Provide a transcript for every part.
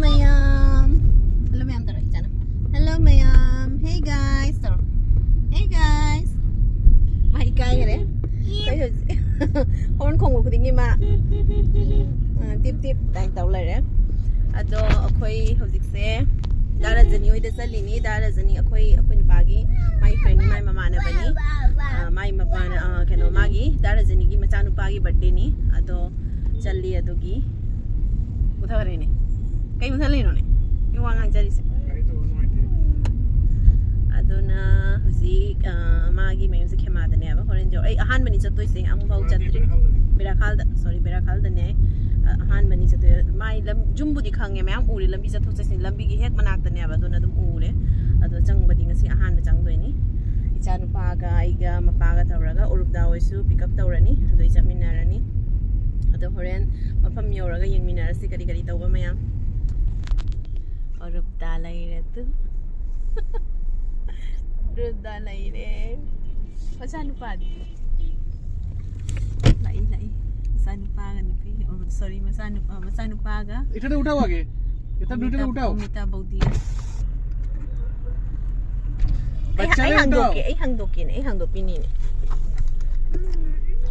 Mayam. Hello Mayam taro ichana. Hello Mayam. Hey guys. Taro. Hey guys. Mai kai re. Kai ho. Horn khong ko kudingi ma. Tip tip dai tau lai re. Ado akoi hojik se dara zani oi da salini dara zani akoi nupagi my friend my mama na bani. My mama na kano magi dara zani gi macha nupagi birthday ni. Ado challi adogi uthare ne. Kai muthale no ne. Yung wangang jari se. Aduna husi magi mayum se khema da ne ba horen jo ai ahan mani chatoi se amu bau chatri berakal da sorry berakal da ne ahan mani chatoi mai lam jumbu di khange mayam uri lambi chatho chasi lambi gi hek manak da ne ba dona dum ure ado chang badi ngasi ahan ma chang doi ni icha nu pa ga ai ga mapa ga tawraga urup da oisu pick up tawrani ado icha minarani ado horen mapam yoraga yeng minarasi kari kari tawba mayam urup da lai re tu Ruda laire. Macam lupa di. Lai. Macam lupa kan ni. Oh sorry macam lupa ga. Itu dah udah lagi. Kita dulu dah udah. Minta baudi. Baca ai hang doki ni.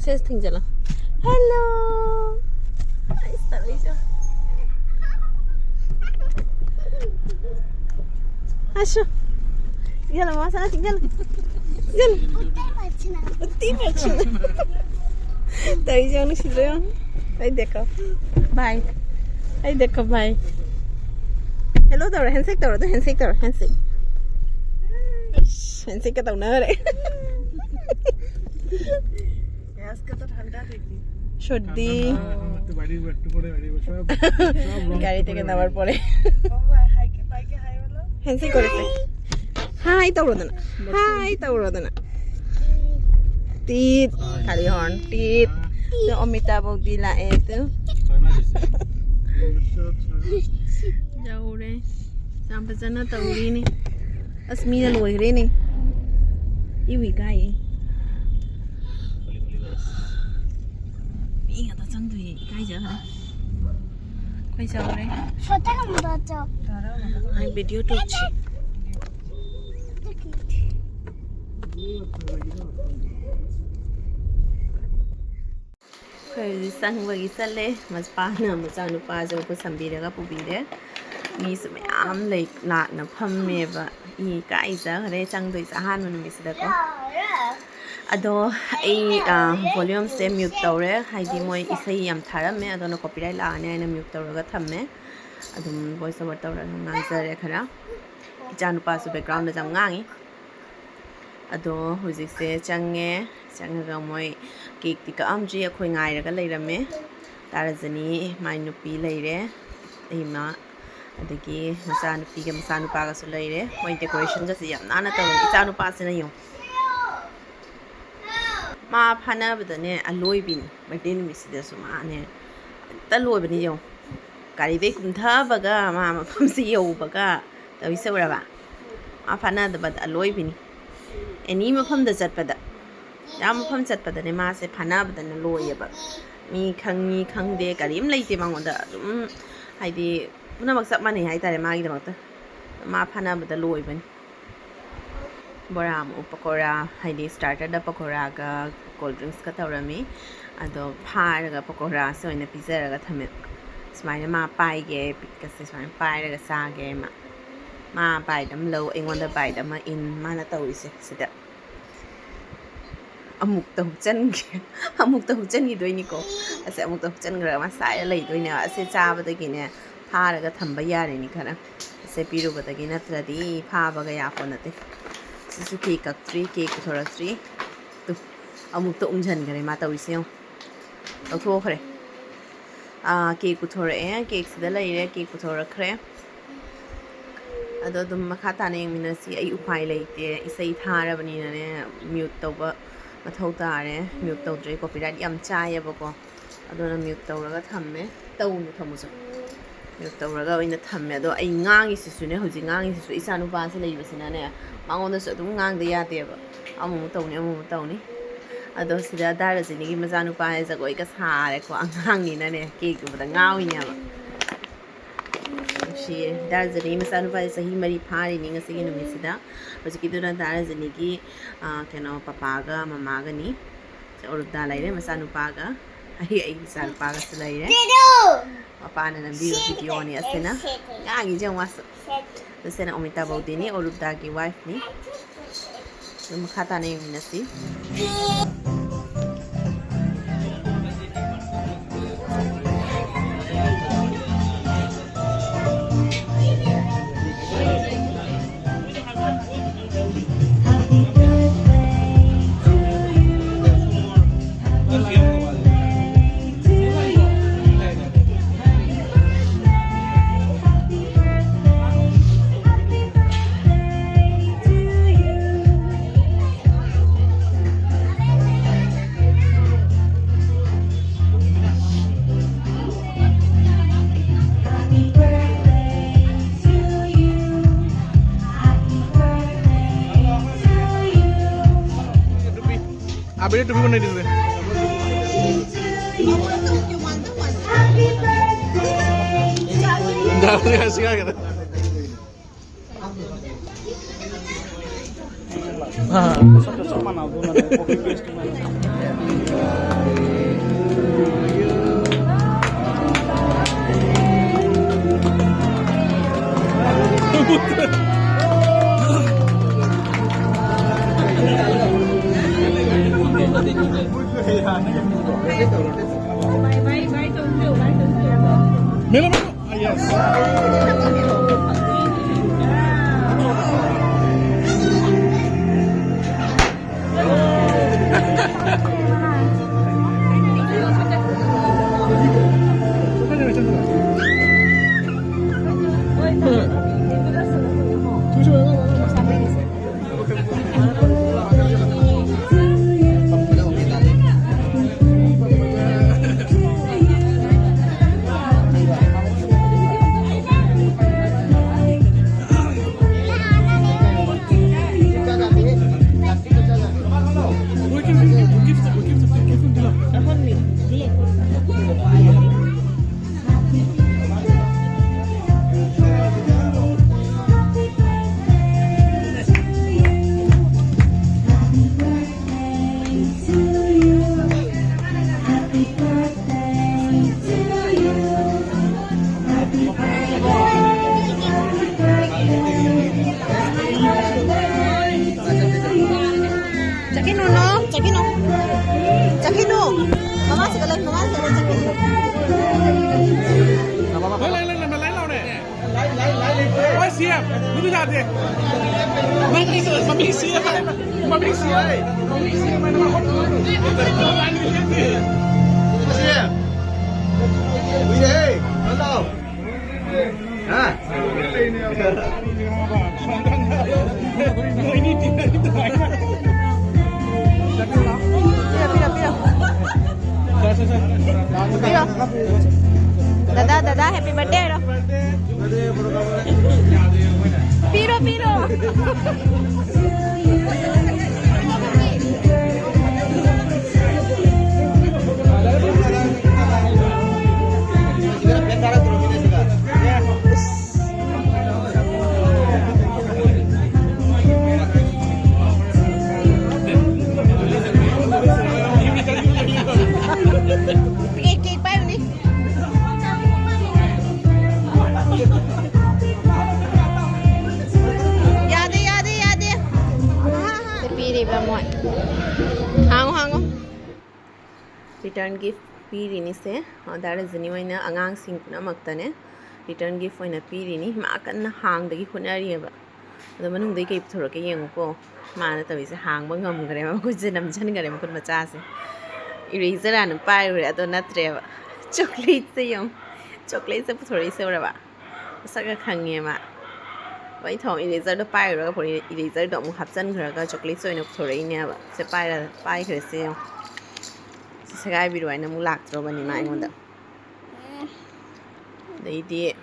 Ses thing jala. Hello. Ai start aja. Asho. Tinggal mama sana tinggal. Utti bachna. Tadi jangan lu sih lo. Ay dekho. Bye. Ay dekho bye. Hello tawra handshake tawra tu handshake. Handshake ka tau na re. Gas का तो ठंडा थी Shoddi. तो बड़ी सब गाड़ी থেকে নামার পরে हाई के हाई वाला handshake করেছে Hi tawrodana. Tit kali horn tit. So omita baudi la etu. Jauh re. Sampai sana tawri ni. Asmina loi re ni. Iwi kai. Ingat tak cang tu ye kai je ha. Kai jauh re. Foto kamu baca. Hai video tu chi. Kaya sang bagi sale mas pana macam lupa je aku sambil dia kapu bide ni semayam lek nak na pamme ba I kai je kare cang doi sahan mana misda ko ado ai volume se mute tawre hai di moi isai yam tharam me ado no copyright la ne na mute tawra ga thamme adum voice over tawra ngang jare khara ijan pa su background da jam ngangi ado hojik se changaga moi cake tika amji akhoi ngai raga leirame tarajani mai nupi leire eima adagi masa nupi ga masa nupa ga su leire moi decoration ga si yam nana taw icha nupa sina yo ma phana badane aloi bin birthday ni misida su ma ne taloi bani yo kari be kumtha baga ma pham si yo baga tawi sawra ba ma phana da bad aloi bini Any mafam da chatpada ya mafam chatpada ne ma se phana bada na loyeba mi khang de karim leite mangonda haidi puna maksap mani hai tare ma gi damakta ma phana bada loiban boram upakora haidi starter da pakora ga cold drinks ka tawrami ado phar ga pakora so ina pizza ga thame smaina ma pai ge pitka se smaina pai ga sa ge ma pai dam lo engonda pai dam in mana tawi se sida amuk tahu chen gi doi ni ko ase amuk tahu chen gra ma sai lai doi ne ase cha ba da gi ne pha ra ga thamba ya re ni khara ase piru ba da gi na tra di pha ba ga ya ko na te su ki kak 3 cake thora 3 tu amuk to umjan gare ma tawi se to tho khare cake ku thora cake sida lai re cake ku thora khare ado dum makha ta ne minasi ai upai leite isai thara bani ne mute tawba mathau tare mute tawdre copyright yam chai ba ko ado na mute tawraga thamme tawnu thamuso mute tawraga oina thamme ado ai ngangi sisu ne hoji ngangi sisu isa nu ba se leibasina ne mangonda su dum ngang da yate ba amu tawni ado sida dara jini gi maza nu pa ai jagoi ka sare ko angang ni na ne cake bu da ngawi ne ba ꯅꯨꯡꯁꯤꯌꯦ ꯗꯥꯔꯖꯅꯤ ꯃꯆꯥꯅꯨꯄꯥꯁꯦ ꯆꯍꯤ 3 ꯐꯥꯔꯤꯅꯤ ꯉꯁꯤꯒꯤ ꯅꯨꯃꯤꯠꯁꯤꯗ ꯍꯧꯖꯤꯛꯀꯤꯗꯨꯅ ꯗꯥꯔꯖꯅꯤꯒꯤ ꯀꯩꯅꯣ ꯄꯄꯥꯒ ꯃꯃꯥꯒꯅꯤ ꯑꯣꯔꯨꯞꯗꯥ ꯂꯩꯔꯦ ꯃꯆꯥꯅꯨꯄꯥꯒ ꯑꯩꯒꯤ ꯏꯆꯥꯅꯨꯄꯥꯒꯁꯨ ꯂꯩꯔꯦ ꯃꯄꯥꯅ ꯅꯝꯕꯤꯕ ꯚꯤꯗꯤꯑꯣꯅꯤ ꯑꯁꯤꯅ ꯉꯥꯡꯉꯤꯁꯦ ꯋꯥꯁꯨ ꯑꯁꯤꯅ ꯑꯣꯃꯤꯇꯥ ꯕꯧꯗꯤꯅꯤ ꯑꯣꯔꯨꯞꯗꯥꯒꯤ ꯋꯥꯏꯐꯅꯤ ꯑꯗꯨꯝ ꯃꯈꯥ ꯇꯥꯅ ꯌꯦꯡꯃꯤꯟꯅꯁꯤ Abis itu mana di sini? Enggak sih gitu. Cocok mana tuh nanti copy paste mana? Melo. Ah, yes. Mama sekali Ôi siap, itu jadi. Mami siap. Mami siap. Mami siap mana mahal. Siap. Wih, mantap. Hah? Ini tidak itu. Dada, happy birthday lo. Piro. Return gift pirini se dara jini oina angang sing puna maktane return gift oina pirini ma kanna hang dagi hunari ba ado manung dei kai thora ke yengu ko ma na tawi se hang ba ngam gare ma ko jinam jan gare ma kun macha se eraser an pai re ado natre ba chocolate se yong chocolate se thori se ra ba saka khange ma bai thong eraser do pai ra ko eraser do mu hapchan ghara ga chocolate se oina thori ne ba se pai khre se yong Sagai biru aina mu lak tro bani ma ingonda deidi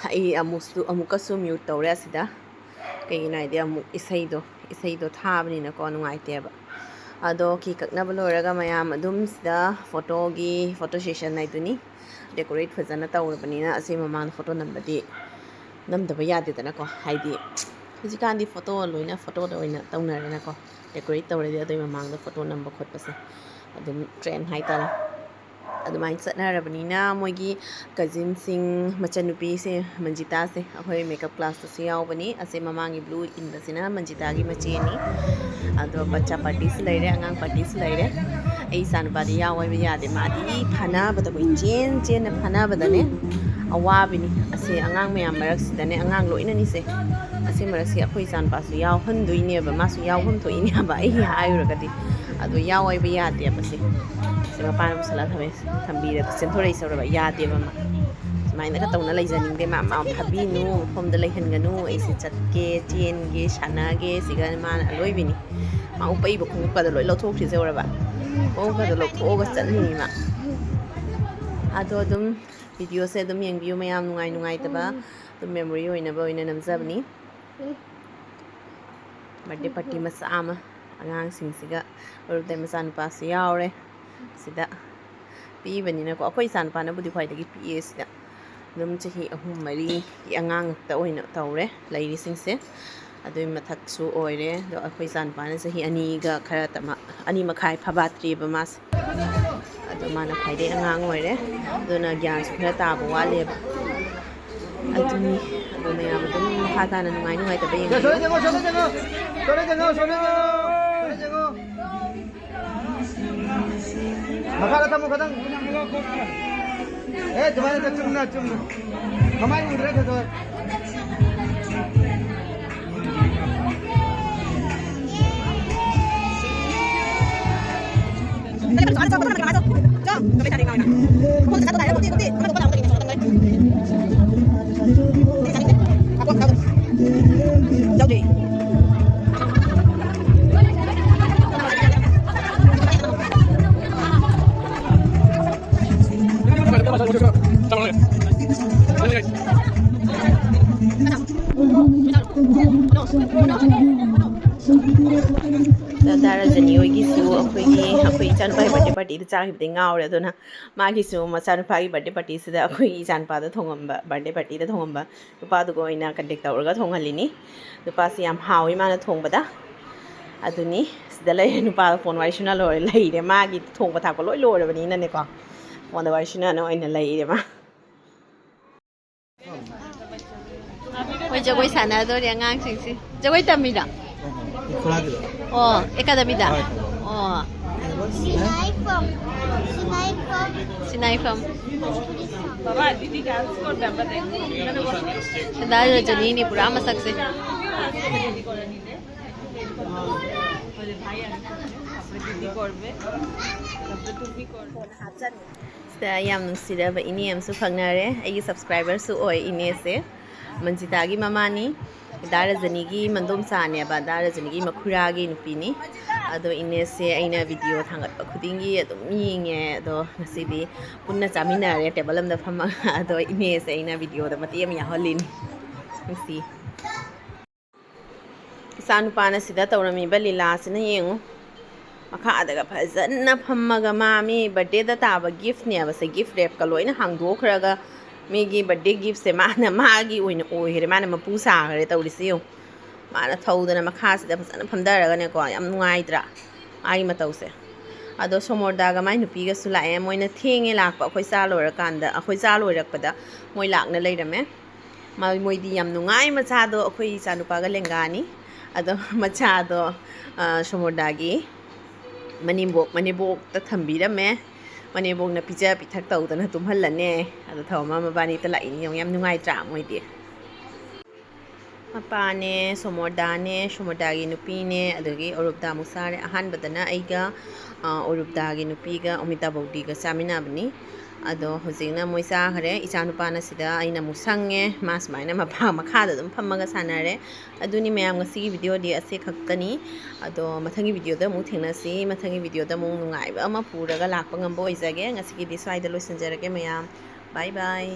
ai amukasu mute tawre asida kaina idea amu isaido thabani na ko nungai te ba ꯑꯗꯣ ꯀꯤ ꯀꯛꯅꯕ ꯂꯣꯏꯔꯒ ꯃꯌꯥꯝ ꯑꯗꯨꯝ ꯁꯤꯗ photo session ꯍꯥꯏꯗꯨꯅꯤ decorate ꯐꯖꯅ ꯇꯧꯔꯕꯅꯤꯅ ꯑꯁꯤ ꯃꯃꯥꯡꯗ ꯐꯣꯇꯣ ꯅꯝꯕꯗꯤ ꯅꯝꯗꯕ ꯌꯥꯗꯦꯗꯅꯀꯣ ꯍꯥꯏꯗꯤ ꯍꯧꯖꯤꯛꯀꯥꯟꯗꯤ ꯂꯣꯏꯅ ꯐꯣꯇꯣꯗ ꯑꯣꯏꯅ ꯇꯧꯅꯔꯦꯅꯀꯣ ꯗꯦꯀꯣꯔꯦꯠ ꯇꯧꯔꯗꯤ ꯑꯗꯨꯏ ꯃꯃꯥꯡꯗ ꯐꯣꯇꯣ ꯅꯝꯕ ꯈꯣꯠꯄꯁꯦ ꯑꯗꯨꯝ ꯇ꯭ꯔꯦꯟ ꯍꯥꯏꯇꯥꯔꯦ ꯑꯗꯨꯃꯥꯏꯅ ꯆꯠꯅꯔꯕꯅꯤꯅ ꯃꯣꯏꯒꯤ ꯀꯖꯤꯟꯁꯤꯡ ꯃꯆꯟꯅꯨꯄꯤꯁꯦ ꯃꯟꯖꯤꯇꯥꯁꯦ ꯑꯩꯈꯣꯏ ꯃꯦꯀꯞ ꯀ꯭ꯂꯥꯁꯇꯁꯨ ꯌꯥꯎꯕꯅꯤ ꯑꯁꯤ ꯃꯃꯥꯡꯒꯤ ꯕ꯭ꯂꯨ ꯏꯟꯕꯁꯤꯅ ꯃꯟꯖꯤꯇꯥꯒꯤ ꯃꯆꯦꯅꯤ ꯑꯗꯣ ꯕच्चा ꯄꯥꯔꯇꯤꯁꯨ ꯂꯩꯔꯦ ꯑꯉꯥꯡ ꯄꯥꯔꯇꯤꯁꯨ ꯂꯩꯔꯦ ꯑꯩ ꯏꯆꯥꯅꯨꯄꯥꯗꯤ ꯌꯥꯎꯕ ꯌꯥꯗꯦ ꯃꯥꯗꯤ ꯐꯥꯅꯕꯗ ꯆꯦꯟꯅ ꯐꯥꯅꯕꯗꯅꯦ ꯑꯋꯥꯕꯤꯅꯤ ꯑꯁꯤ ꯑꯉꯥꯡ ꯃꯌꯥꯝ ꯃꯔꯛꯁꯤꯗꯅꯦ ꯑꯉꯥꯡ ꯂꯣꯏꯅꯅꯤꯁꯦ ꯑꯁꯤ ꯃꯔꯛꯁꯤ ꯑꯩꯈꯣꯏ ꯏꯆꯥꯅꯨꯄꯥꯁꯨ ꯌꯥꯎꯍꯟꯗꯣꯏꯅꯦꯕ ꯃꯥꯁꯨ ꯌꯥꯎꯐꯝ ꯊꯣꯛꯏꯅꯦꯕ ꯑꯩ ꯍꯥꯏꯔꯨꯔꯒꯗꯤ ꯑꯗꯣ ꯌꯥꯎꯕ ꯌꯥꯗꯦꯕ ꯁꯤ ꯃꯄꯥꯅ ꯄꯨꯁꯜꯂꯒ ꯊꯝꯕꯤꯔꯒ ꯆꯦꯟꯊꯣꯔꯛꯏ ꯌꯥꯗꯦꯕ ꯃꯥ ꯁꯨꯃꯥꯏꯅꯒ ꯇꯧꯅ ꯂꯩꯖꯅꯤꯡꯗꯦ ꯃꯥ ꯐꯥꯕꯤꯅꯨ ꯃꯐꯝꯗ ꯂꯩꯍꯟꯒꯅꯨ ꯑꯩꯁꯦ ꯆꯠꯀꯦ ꯆꯦꯟꯒꯦ ꯁꯥꯟꯅꯒꯦ ꯁꯤꯒ ꯃꯥꯅ ꯑꯂꯣꯏꯕꯤꯅꯤ ꯃꯥ ꯎꯞꯄꯛꯏꯕ ꯈꯣꯡꯎꯞꯀꯗꯣ ꯂꯣꯏ ꯂꯧꯊꯣꯛꯈ꯭ꯔꯤꯁꯦ ꯎꯔꯕ ꯈꯣꯡꯎꯞꯀꯗꯣ ꯂꯧꯊꯣꯛꯑꯒ ꯆꯠꯂꯤꯅꯤ ꯃꯥ ꯑꯗꯣ ꯑꯗꯨꯝ ꯚꯤꯗꯤꯑꯣꯁꯦ ꯑꯗꯨꯝ ꯌꯦꯡꯕꯤꯌꯨ ꯃꯌꯥꯝ ꯅꯨꯡꯉꯥꯏꯇꯕ ꯑꯗꯨꯝ ꯃꯦꯃꯣꯔꯤ ꯑꯣꯏꯅ ꯅꯝꯖꯕꯅꯤ ꯕꯔꯊꯗꯦ ꯄꯥꯔꯇꯤ ꯃꯆꯥ ꯑꯃ ꯑꯉꯥꯡꯁꯤꯡꯁꯤꯒ ꯑꯣꯏꯔꯨꯗꯩ ꯃꯆꯥꯅꯨꯄꯥꯁꯨ ꯌꯥꯎꯔꯦ ꯁꯤꯗ ꯄꯤꯕꯅꯤꯅꯀꯣ ꯑꯩꯈꯣꯏ ꯏꯆꯥꯅꯨꯄꯥꯅꯕꯨꯗꯤ ꯈ꯭ꯋꯥꯏꯗꯒꯤ ꯄꯤꯛꯑꯦ ꯁꯤꯗ ꯑꯗꯨꯝ ꯆꯍꯤ 3-4 ꯑꯉꯥꯡ ꯉꯥꯛꯇ ꯑꯣꯏꯅ ꯇꯧꯔꯦ ꯂꯩꯔꯤꯁꯤꯡꯁꯦ ꯑꯗꯨꯏ ꯃꯊꯛꯁꯨ ꯑꯣꯏꯔꯦ ꯑꯗꯣ ꯑꯩꯈꯣꯏ ꯏꯆꯥꯅꯨꯄꯥꯅ ꯆꯍꯤ 2ꯒ ꯈꯔ 2.5 ꯐꯥꯕꯥꯠꯇ꯭ꯔꯤꯕ ꯃꯥꯁꯦ ꯑꯗꯣ ꯃꯥꯅ ꯈ꯭ꯋꯥꯏꯗꯒꯤ ꯑꯉꯥꯡ ꯑꯣꯏꯔꯦ ꯑꯗꯨꯅ ꯒ꯭ꯌꯥꯟꯁꯨ ꯈꯔ ꯇꯥꯕ ꯋꯥꯠꯂꯦꯕ ꯑꯗꯨꯅꯤ ꯑꯗꯣ ꯃꯌꯥꯝ ꯑꯗꯨꯝ ꯃꯈꯥ ꯇꯥꯅ ꯅꯨꯡꯉꯥꯏꯇꯕ ꯌꯦꯡꯕꯤꯌꯨ makara tamu kadang dumana chumna kamai udre to ꯗꯥꯔꯥꯖꯅꯤ ꯍꯣꯏꯒꯤꯁꯨ ꯑꯩꯈꯣꯏ ꯏꯆꯥꯅꯨꯄꯥꯒꯤ ꯕꯔꯊꯗꯦ ꯄꯥꯔꯇꯤꯗ ꯆꯥꯈꯤꯕꯗꯩ ꯉꯥꯎꯔꯦ ꯑꯗꯨꯅ ꯃꯥꯒꯤꯁꯨ ꯃꯆꯥꯅꯨꯄꯥꯒꯤ ꯕꯔꯊꯗꯦ ꯄꯥꯔꯇꯤꯁꯤꯗ ꯑꯩꯈꯣꯏ ꯏꯆꯥꯅꯨꯄꯥꯗ ꯊꯣꯡꯉꯝꯕ ꯕꯔꯊꯗꯦ ꯄꯥꯔꯇꯤꯗ ꯊꯣꯡꯉꯝꯕ ꯅꯨꯄꯥꯗꯨꯒ ꯑꯣꯏꯅ ꯀꯟꯇꯦꯛ ꯇꯧꯔꯒ ꯊꯣꯡꯍꯜꯂꯤꯅꯤ ꯅꯨꯄꯥꯁꯤ ꯌꯥꯝ ꯍꯥꯎꯋꯤ ꯃꯥꯅ ꯊꯣꯡꯕꯗ ꯑꯗꯨꯅꯤ ꯁꯤꯗ ꯂꯩꯔꯦ ꯅꯨꯄꯥꯗ ꯐꯣꯟ ꯋꯥꯔꯤ ꯁꯥꯟꯅ ꯂꯩꯔꯦ ꯃꯥꯒꯤ ꯊꯣꯡꯕ ꯊꯥꯛꯄ ꯂꯣꯏ ꯂꯣꯏꯔꯕꯅꯤꯅꯅꯦꯀꯣ ꯐꯣꯟꯗ ꯋꯥꯔꯤ ꯁꯥꯟꯅ ꯑꯣꯏꯅ ꯂꯩꯔꯦ ꯃꯥ ꯍꯣꯏ ꯖꯒꯣꯏ ꯁꯥꯟꯅꯗꯣꯔꯤ ꯑꯉꯥꯡꯁꯤꯡꯁꯤ ꯖꯒꯣꯏ ꯇꯝꯃꯤꯔ ꯑꯣ ꯑꯦꯀꯥꯗꯃꯤꯗ ꯑꯣ ꯁꯤꯅꯥꯏꯐꯝ Baba, didi dance korbe ꯗꯥꯔꯥꯖꯅꯤꯅꯤ ꯄꯨꯔꯥ ꯃꯁꯛꯁꯦ ꯁꯤꯗ ꯌꯥꯝ ꯅꯨꯡꯁꯤꯔꯕ ꯏꯅꯦ ꯑꯃꯁꯨ ꯐꯪꯅꯔꯦ ꯑꯩꯒꯤ ꯁꯕꯁꯀ꯭ꯔꯥꯏꯕꯔꯁꯨ ꯑꯣꯏ ꯏꯅꯦꯁꯦ ꯃꯟꯖꯤꯇꯥꯒꯤ ꯃꯃꯥꯅꯤ ꯗꯥꯔꯥꯖꯅꯤꯒꯤ ꯃꯟꯗꯣꯝꯆꯥꯅꯦꯕ ꯗꯥꯔꯥꯖꯅꯤꯒꯤ ꯃꯈꯨꯔꯥꯒꯤ ꯅꯨꯄꯤꯅꯤ ꯑꯗꯣ ꯏꯅꯦꯁꯦ ꯑꯩꯅ ꯚꯤꯗꯤꯑꯣ ꯊꯥꯡꯒꯠꯄ ꯈꯨꯗꯤꯡꯒꯤ ꯑꯗꯨꯝ ꯌꯦꯡꯉꯦ ꯑꯗꯣ ꯉꯁꯤꯗꯤ ꯄꯨꯟꯅ ꯆꯥꯃꯤꯟꯅꯔꯦ ꯇꯦꯕꯜ ꯑꯃꯗ ꯐꯝꯃꯒ ꯑꯗꯣ ꯏꯅꯦꯁꯦ ꯑꯩꯅ ꯚꯤꯗꯤꯑꯣꯗ ꯃꯇꯦꯛ ꯑꯃ ꯌꯥꯎꯍꯜꯂꯤꯅꯤ ꯅꯨꯡꯁꯤ ꯏꯆꯥꯅꯨꯄꯥꯅ ꯁꯤꯗ ꯇꯧꯔꯝꯃꯤꯕ ꯂꯤꯂꯥꯁꯤꯅ ꯌꯦꯡꯉꯨ ꯃꯈꯥꯗꯒ ꯐꯖꯅ ꯐꯝꯃꯒ ꯃꯤ ꯕꯔꯊꯗꯦꯗ ꯇꯥꯕ ꯒꯤꯐꯅꯦꯕ ꯁꯦ ꯒꯤꯐ ꯔꯦꯞꯀ ꯂꯣꯏꯅ ꯍꯥꯡꯗꯣꯛꯈ꯭ꯔꯒ ꯃꯤꯒꯤ ꯕꯔꯊꯗꯦ ꯒꯤꯐꯁꯦ ꯃꯥꯒꯤ ꯑꯣꯏꯅ ꯑꯣꯏꯈ꯭ꯔꯦ ꯃꯥꯅ ꯃꯄꯨ ꯁꯥꯈ꯭ꯔꯦ ꯇꯧꯔꯤꯁꯦ ꯌꯦꯡꯉꯨ ꯃꯥꯅ ꯊꯧꯗꯅ ꯃꯈꯥꯁꯤꯗ ꯐꯖꯅ ꯐꯝꯊꯔꯒꯅꯦꯀꯣ ꯌꯥꯝ ꯅꯨꯡꯉꯥꯏꯇ꯭ꯔꯥ ꯃꯥꯒꯤ ꯃꯇꯧꯁꯦ ꯑꯗꯣ ꯁꯣꯃꯣꯔꯗꯥꯒ ꯃꯥꯏ ꯅꯨꯄꯤꯒꯁꯨ ꯂꯥꯛꯑꯦ ꯃꯣꯏꯅ ꯊꯦꯡꯉꯦ ꯂꯥꯛꯄ ꯑꯩꯈꯣꯏ ꯆꯥ ꯂꯣꯏꯔꯛꯄꯗ ꯃꯣꯏ ꯂꯥꯛꯅ ꯂꯩꯔꯝꯃꯦ ꯃꯣꯏꯗꯤ ꯌꯥꯝ ꯅꯨꯡꯉꯥꯏ ꯃꯆꯥꯗꯣ ꯑꯩꯈꯣই ꯏꯆꯥꯅꯨꯄꯥꯒ ꯂꯦꯡꯒꯥꯅꯤ ꯑꯗꯣ ꯃꯆꯥꯗꯣ ꯁꯣꯃꯣꯔꯗꯥꯒꯤ ꯃꯅꯦꯝꯕꯣꯛꯇ ꯊꯝꯕꯤꯔꯝꯃꯦ ꯃꯅꯦꯝꯕꯣꯛꯅ ꯄꯤꯖ ꯄꯤꯊꯛ ꯇꯧꯗꯅ ꯇꯨꯝꯍꯜꯂꯅꯦ ꯑꯗꯣ ꯊꯧꯔꯝ ꯃꯕꯥꯅꯤꯇ ꯂꯥꯛꯏꯅꯤ ꯌꯥꯝ ꯅꯨꯡꯉꯥꯏꯇ꯭ꯔꯥ ꯃꯣꯏꯗꯤ ꯃꯄꯥꯅꯦ ꯁꯣꯃꯣꯔꯗꯥꯒꯤ ꯅꯨꯄꯤꯅꯦ ꯑꯗꯒꯤ ꯑꯣꯔꯨꯞꯗꯥ ꯃꯨꯁꯥꯔꯦ ꯑꯍꯥꯟꯕꯗꯅ ꯑꯩꯒ ꯑꯣꯔꯨꯞꯗꯥꯒꯤ ꯅꯨꯄꯤꯒ ꯑꯣꯃꯤꯇꯥ ꯕꯧꯗꯤꯒ ꯆꯥꯃꯤꯟꯅꯕꯅꯤ ꯑꯗꯣ ꯍꯧꯖꯤꯛꯅ ꯃꯣꯏ ꯆꯥꯈ꯭ꯔꯦ ꯏꯆꯥꯅꯨꯄꯥꯅ ꯁꯤꯗ ꯑꯩꯅ ꯑꯃꯨꯛ ꯁꯪꯉꯦ ꯃꯥ ꯁꯨꯃꯥꯏꯅ ꯃꯈꯥꯗ ꯑꯗꯨꯝ ꯐꯝꯃꯒ ꯁꯥꯟꯅꯔꯦ ꯑꯗꯨꯅꯤ ꯃꯌꯥꯝ ꯉꯁꯤꯒꯤ ꯚꯤꯗꯤꯑꯣꯗꯤ ꯑꯁꯤ ꯈꯛꯇꯅꯤ ꯑꯗꯣ ꯃꯊꯪꯒꯤ ꯚꯤꯗꯤꯑꯣꯗ ꯑꯃꯨꯛ ꯊꯦꯡꯅꯁꯤ ꯃꯊꯪꯒꯤ ꯚꯤꯗꯤꯑꯣꯗ ꯑꯃꯨꯛ ꯅꯨꯡꯉꯥꯏꯕ ꯑꯃ ꯄꯨꯔꯒ ꯂꯥꯛꯄ ꯉꯝꯕ ꯑꯣꯏꯖꯒꯦ ꯉꯁꯤꯒꯤꯗꯤ ꯁ꯭ꯋꯥꯏꯗ ꯂꯣꯏꯁꯤꯟꯖꯔꯒꯦ ꯃꯌꯥꯝ ꯕꯥꯏ ꯕꯥꯏ